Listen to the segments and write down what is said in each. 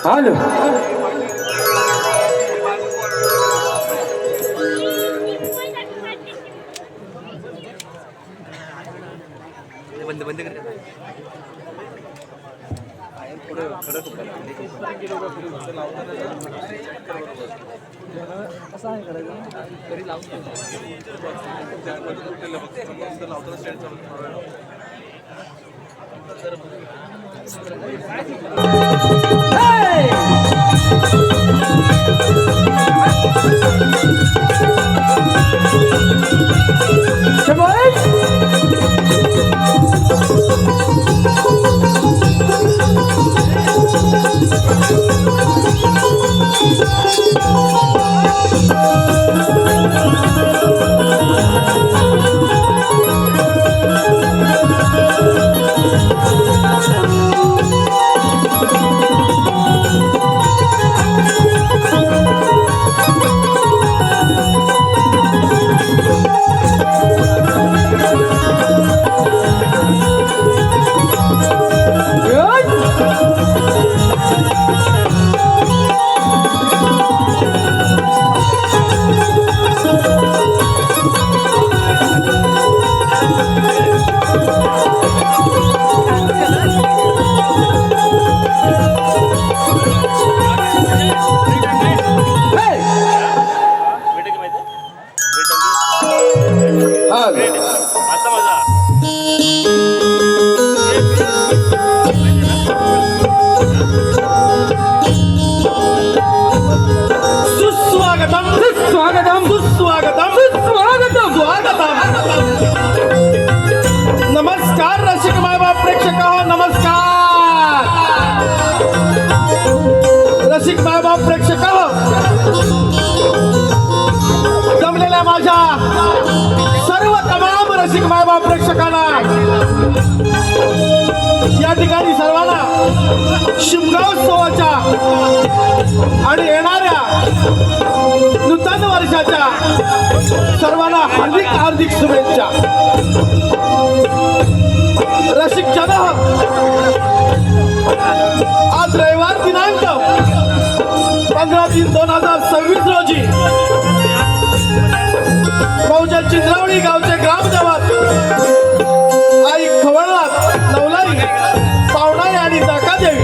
Hello बंद बंद कर असं आहे करायचं तरी लावतो नमस्कार रसिक मायबाप प्रेक्षक नमस्कार रसिक मायबाप प्रेक्षक जमलेल्या माझ्या सर्व तमाम रसिक मायबाप प्रेक्षकांना या ठिकाणी सर्वांना शिमगोत्सवाच्या आणि येणाऱ्या नूतन वर्षाच्या सर्वांना हार्दिक हार्दिक शुभेच्छा। रसिक जन आज रविवार दिनांक 15/3/2026 रोजी बहुजन चिंद्रावळी गावचे ग्रामदेवत आई खवळनाथ नवलाई पावणाई आणि दाकादेवी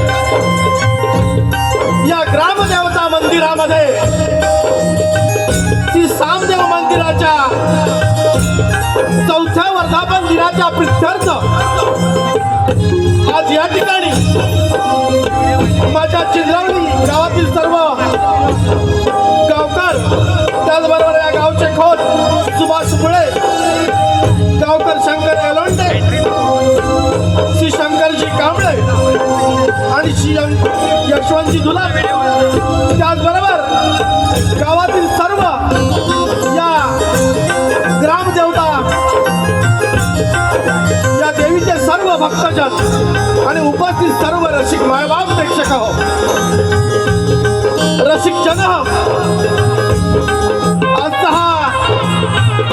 या ग्रामदेवता मंदिरामध्ये श्री सामदेव मंदिराच्या 4थ्या वर्धापन दिनाच्या प्रित्यर्थ आज या ठिकाणी माझ्या चिंद्रावळी गावातील सर्व गावकर त्याचबरोबर या गावचे खोत सुभाष मुळे गावकर शंकर एलोंडे श्री शंकरजी कांबळे आणि श्री यशवंतजी दुलापे त्याचबरोबर गावातील सर्व या ग्रामदेवता या देवीचे सर्व भक्तजन आणि उपस्थित सर्व रसिक मायबाप प्रेक्षक रसिक जन, आजचा हा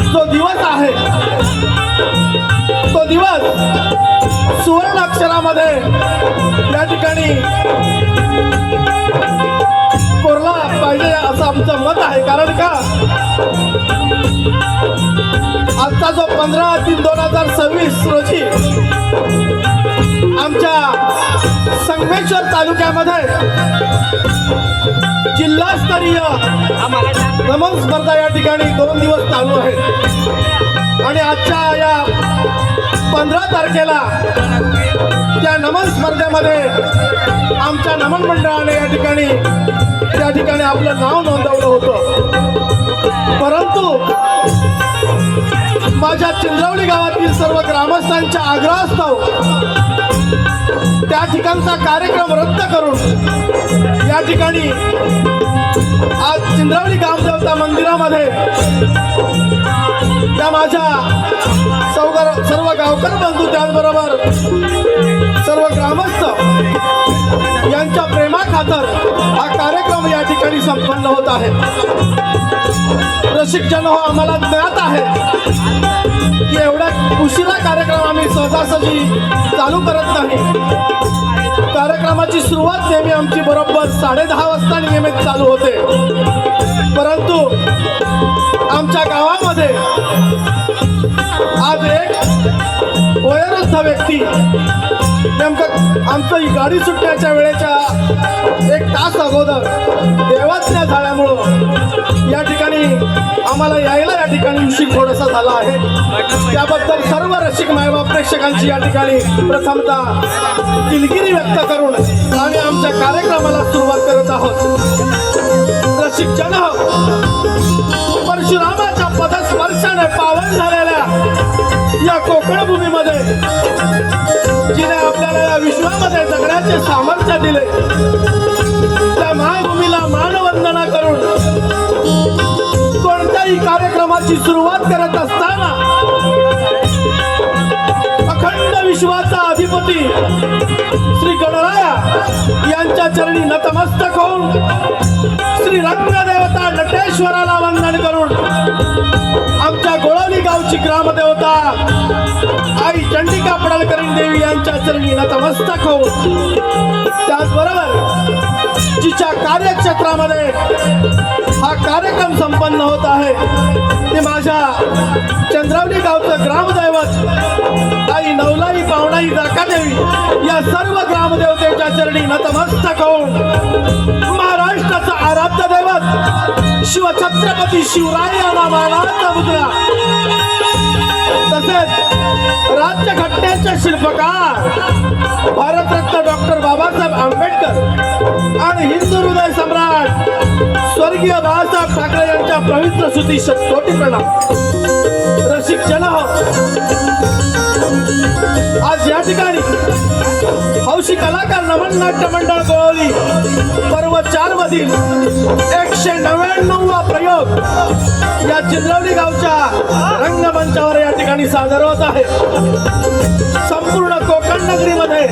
जो दिवस आहे तो दिवस सुवर्ण अक्षरामध्ये या ठिकाणी कोरला पाहिजे असं आमचं मत आहे. कारण का आजचा जो 15/3/2026 रोजी आमच्या संगमेश्वर तालुक्यामध्ये जिल्हास्तरीय नमन स्पर्धा या ठिकाणी 2 दिवस चालू आहे आणि आजच्या या 15 तारखेला त्या नमन स्पर्धेमध्ये आमच्या नमन मंडळाने त्या ठिकाणी आपलं नाव नोंदवलं होतं. परंतु माझ्या चिंद्रवली गावातील सर्व ग्रामस्थांच्या आग्रहास्तव त्या ठिकाणचा कार्यक्रम रद्द करून या ठिकाणी आज चिंद्रवली ग्रामदेवता मंदिरामध्ये त्या माझ्या सर्व गावकर बंधू त्याचबरोबर सर्व ग्रामस्थ यांच्या प्रेमाखातर हा कार्यक्रम या ठिकाणी संपन्न होत आहे. रसिक जन हो, आम्हाला ज्ञात आहे की एवढा उशिरा कार्यक्रम आम्ही सहजासहजी चालू करत नाही. कार्यक्रमाची सुरुवात नेहमी आमची बरोबर 10:30 वाजता नियमित चालू होते. परंतु आमच्या गावामध्ये आज एक वयोवृद्ध व्यक्ती नेमकं आमचं ही गाडी सुटण्याच्या वेळेच्या 1 तास अगोदर देवाज्ञा झाल्यामुळं या ठिकाणी आम्हाला यायला या ठिकाणी उशीर थोडासा झाला आहे. त्याबद्दल सर्व रसिक मायबाप प्रेक्षकांची या ठिकाणी प्रथमतः दिलगिरी व्यक्त करून आम्ही आमच्या कार्यक्रमाला सुरुवात करत आहोत. रसिक जन, परशुरामाच्या पदस्पर्शाने पावन झालेल्या या कोकण भूमीमध्ये जिने आपल्याला या विश्वामध्ये जगण्याचे सामर्थ्य दिले, त्या मायभूमीला मानवंदना करून कोणत्याही कार्यक्रमाची सुरुवात करत असताना अखंड विश्वाचा अधिपती श्री गणराया यांच्या चरणी नतमस्तक होऊन श्री रंगदेवता नटेश्वराला वंदन करून आमच्या गोळवली गावची ग्रामदेवता आई चंडिका पडळकरी देवी यांच्या चरणी नतमस्तक होऊन त्याचबरोबर जिच्या कार्यक्षेत्रामध्ये हा कार्यक्रम संपन्न होत आहे ते माझ्या चंद्रवली गावचं ग्रामदैवत आई नवलाई पावणाई जाकादेवी या सर्व ग्रामदेवतेच्या चरणी नतमस्तक होऊन महाराष्ट्राचं आराध्य दैवत शिवछत्रपती शिवराय या नामानाचा मुद्रा तसेच राज्यघटनेचे शिल्पकार भारतरत्न डॉक्टर बाबासाहेब आंबेडकर आणि हिंदू हृदय सम्राट स्वर्गीय बाळासाहेब ठाकरे यांच्या पवित्र सुती कोटी प्रणाम. रसिक जन, आज या ठिकाणी हौशी कलाकार नमन नाट्य मंडळ गोळवली पर्व 4 मधील 199वा प्रयोग या चिंद्रवली गावच्या रंगमंचावर या ठिकाणी सादर होत आहे. संपूर्ण कोकण नगरीमध्ये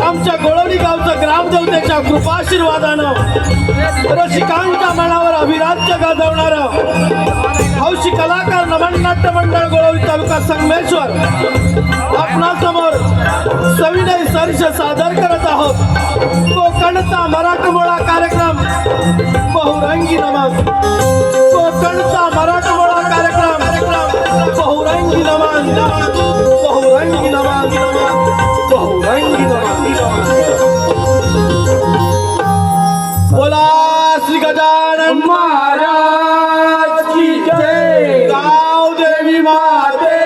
आमच्या गोळवली गावचं ग्रामदेवतेच्या कृपाशीर्वादानं रसिकांच्या मनावर अभिराज्य गाजवणारं हौशी कलाकार नमन नाट्य मंडळ गोळवली तालुका संगमेश्वर आपणासमोर सविनय सर्ष सादर करत आहोत. कोकणचा मराठमोळा कार्यक्रम बहुरंगी नमन. कोकणचा मराठमोळा कार्यक्रम बहुरंगी नमन. बहुरंगी नमन. बहुरंगी नमन. बोला श्री गजानन महाराज की जय. गावदेवी माते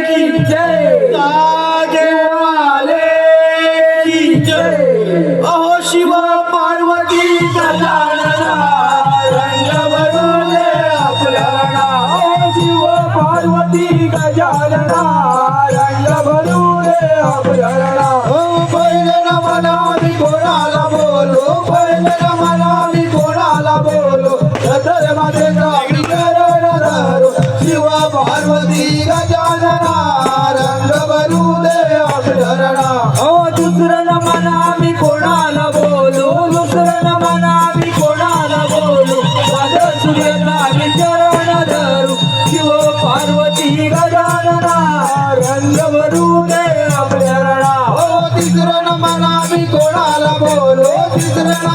की जय. जागेवाले की जय. अहो शिव पार्वती गजानना रंग भरूले आपल्याला. ओ शिव पार्वती गजानना रंग भरूले आपल्याला. ओ पहिले नमना मी कोणाला बोलो. पहिले रमना मी कोणाला बोलो. धर्माचे कामी करण धरो. शिव पार्वती गजानना रंग भरूले आपल्याला. ओ दुसरं मना मी कोणाला बोलो. दुसरं मना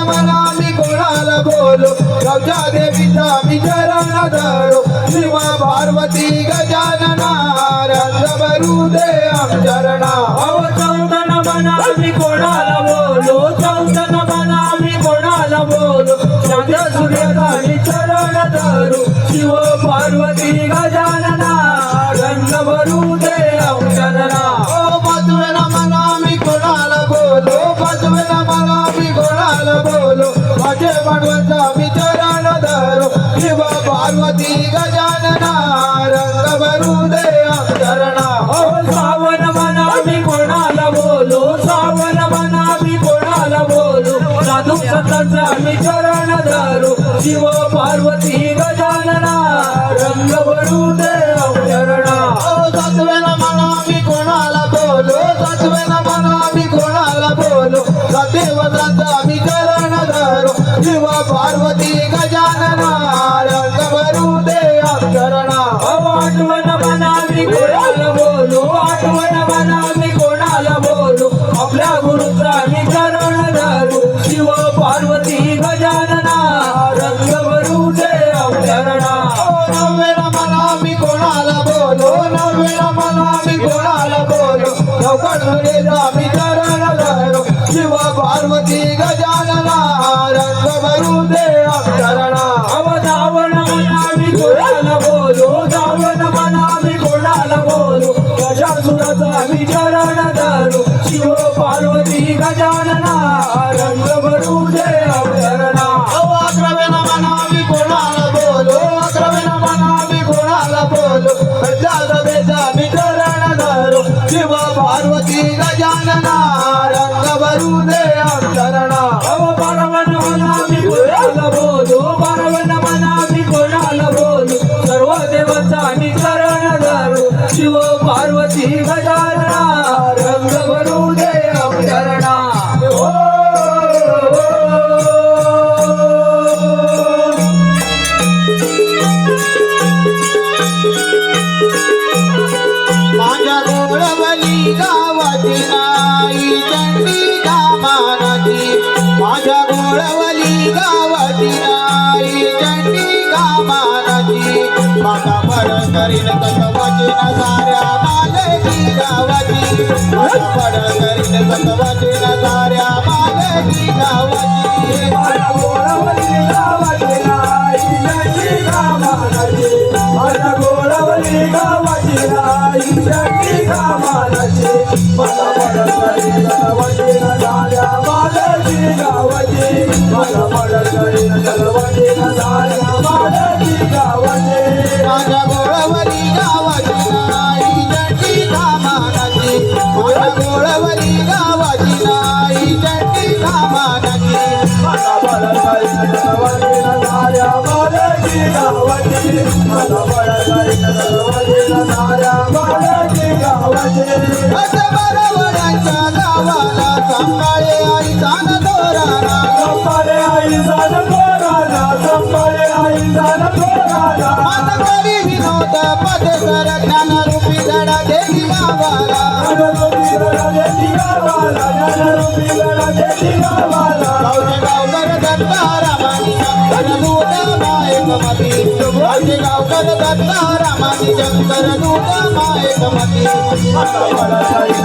म्हणा मी कोणाला बोलू गावच्या देवीचा मी चरण धरू शिव पार्वती गजानना रंग भरू दे चरणा अहो चौदन म्हणा मी कोणाला बोलू चौदन म्हणा मी कोणाला बोलू चंद्र सूर्याचा मी चरण धरू शिव पार्वती गजानना रंग भरू दे चरणा ओ पाचवेला म्हणा मी कोणाला बोलू पाचवेला म्हणा मी कोणाला बोलू माझे भगवंता मी चरण धरू शिव पार्वती गजानना रंग भरू दे चरणा अहो सावन म्हणा मी कोणाला बोलू सावन म्हणा मी कोणाला बोलू साधू संतांचा मी चरण धरू शिव पार्वती गजानना रंग भरू दे चरणा ओ सातवेला म्हणा मी कोणाला बोलू सातवेला म्हणा मी कोणाला बोलू सदेवतांचा मी चरण धरू शिव पार्वती गजानना रंग भरू दे चरणा अहो आठवण म्हणा मी कोणाला बोलू आठवण म्हणा मी कोणाला बोलू आपल्या गुरुचा मी चरण धरू शिव पार्वती गजानना रंग भरू दे चरणा नव्वेला म्हणा मी कोणाला बोलू नव्वेला म्हणा मी कोणाला बोलू चौकटचा मी चरण धरू शिव पार्वती गजानना रंग भरू दे चरणा अहो जावण म्हणा मी कोणाला बोलू जावण म्हणा मी कोणाला बोलू गजासुराचा मी चरण धरू शिव पार्वती गजानना रंग भरू दे चरणा अकरावेला म्हणा मी कोणाला बोलू अकरावेला म्हणा मी कोणाला बोलू सभेचा मी चरण धरू शिव पार्वती गजानना रंग भरू दे चरणा अहो बारावण म्हणा मी कोणाला बोलू बारावण म्हणा मी कोणाला बोलू सर्व देवाचा मी चरण धरू शिव पार्वती गजानना रंग भरू दे चरणा माझ्या गोळवली गावाची नाई चंडी कामानाची माझ्या गोळवली गावाची नाई चंडी कामानाची माता पड करीन तत्वाची ना साऱ्या मालकी गावाची माता पड करीन तत्वाची ना साऱ्या मालकी गावाची माझ्या गोळवली गावाची नाई चंडी कामानाची माझ्या गोळवली गावाची नाई चंडी कामानाची मला पडत करीन तलवाची न झाल्या मालकी गावाची मला पडत करीन तलवाची न झाल्या मालकी गावाची माझ्या गोळवली गावाची नाई चंडी कामानाची माझ्या गोळवली गावाची नाई चंडी कामानाची मला पडत करीन तलवाची न झाल्या मालकी गावाची मला पडत करीन तलवाची न झाल्या मालकी गावाची बरोबरांच्या गावाला सांभाळे आई तान दोराना संपाले आई जान कोराना संपाले आई जान कोराना मन करी विनोद पदेसर ज्ञान रूपी धडा देवी गावाला जनरूपी गणा देती गावाला जनरूपी गणा देती गावाला गावचे गावकर दत्ता रामानी शंकर दूत मायकमती गावचे गावकर दत्ता रामानी शंकर दूत मायकमती मला पडत